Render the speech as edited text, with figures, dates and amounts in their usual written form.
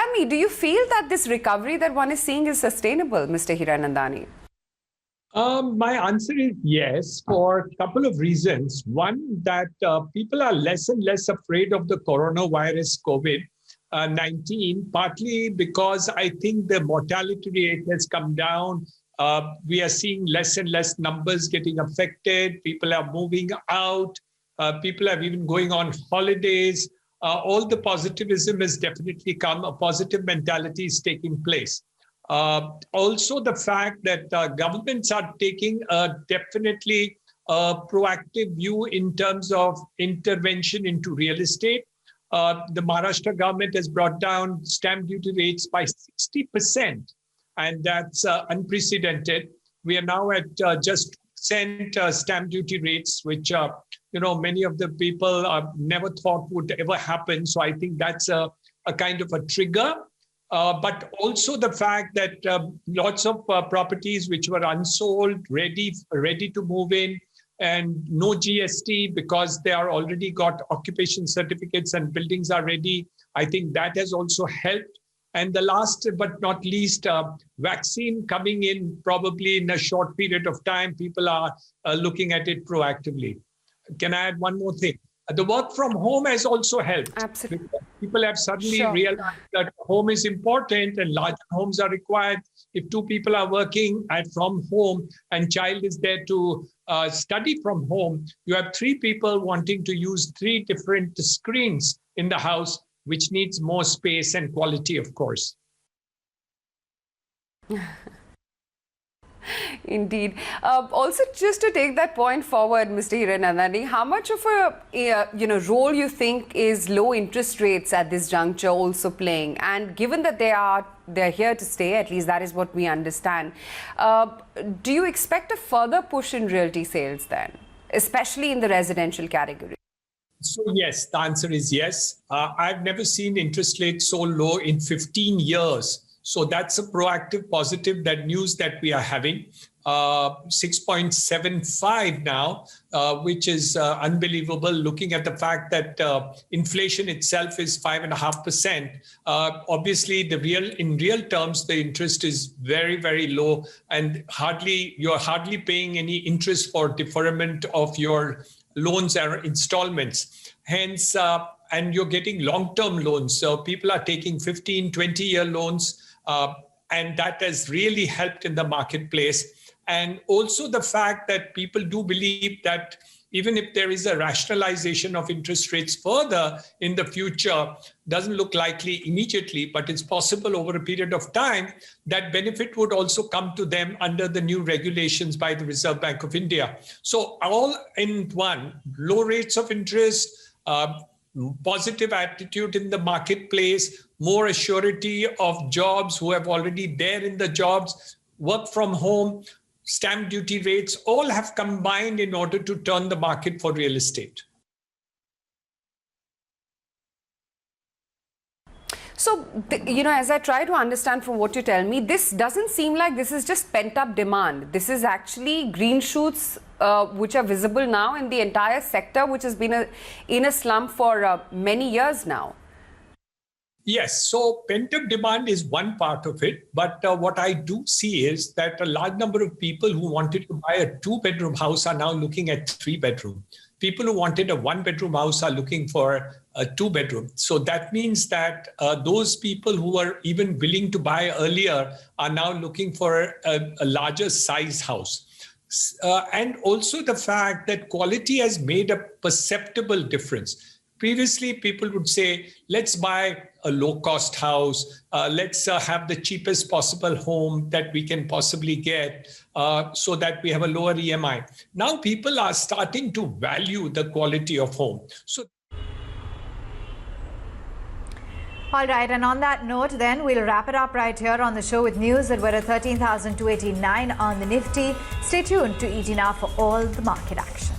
tell me, do you feel that this recovery that one is seeing is sustainable, Mr. Hiranandani? My answer is yes, for a couple of reasons. One, that people are less and less afraid of the coronavirus COVID-19, partly because I think the mortality rate has come down. We are seeing less and less numbers getting affected. People are moving out. People are even going on holidays. All the positivism has definitely come. A positive mentality is taking place. Also, the fact that governments are taking definitely a proactive view in terms of intervention into real estate. The Maharashtra government has brought down stamp duty rates by 60%, and that's unprecedented. We are now at just 2% stamp duty rates, which many of the people never thought would ever happen. So I think that's a kind of a trigger. But also the fact that lots of properties which were unsold, ready to move in, and no GST because they are already got occupation certificates and buildings are ready. I think that has also helped. And the last but not least, vaccine coming in probably in a short period of time. People are looking at it proactively. Can I add one more thing? The work from home has also helped. Absolutely. People have suddenly realized that home is important and larger homes are required. If two people are working from home and child is there to study from home, you have three people wanting to use three different screens in the house, which needs more space and quality, of course. Indeed. Also, just to take that point forward, Mr. Hiranandani, how much of a role you think is low interest rates at this juncture also playing? And given that they're here to stay, at least that is what we understand, do you expect a further push in realty sales then, especially in the residential category? So yes, the answer is yes. I've never seen interest rates so low in 15 years. So that's a proactive, positive news that we are having. 6.75 now, which is unbelievable, looking at the fact that inflation itself is 5.5%. Obviously, in real terms, the interest is very, very low, and you're hardly paying any interest for deferment of your loans or installments. Hence, and you're getting long-term loans. So people are taking 15, 20-year loans. And that has really helped in the marketplace. And also the fact that people do believe that even if there is a rationalization of interest rates further in the future, doesn't look likely immediately, but it's possible over a period of time, that benefit would also come to them under the new regulations by the Reserve Bank of India. So all in one, low rates of interest, positive attitude in the marketplace, more assurity of jobs who have already there in the jobs, work from home, stamp duty rates, all have combined in order to turn the market for real estate. So, as I try to understand from what you tell me, this doesn't seem like this is just pent-up demand. This is actually green shoots which are visible now in the entire sector, which has been in a slump for many years now. Yes, so pent-up demand is one part of it. But what I do see is that a large number of people who wanted to buy a two-bedroom house are now looking at three-bedroom. People who wanted a one-bedroom house are looking for a two-bedroom. So that means that those people who were even willing to buy earlier are now looking for a larger size house. And also the fact that quality has made a perceptible difference. Previously, people would say, let's buy a low-cost house. Let's have the cheapest possible home that we can possibly get so that we have a lower EMI. Now people are starting to value the quality of home. So. All right, and on that note, then, we'll wrap it up right here on the show with news that we're at 13,289 on the Nifty. Stay tuned to ET Now for all the market action.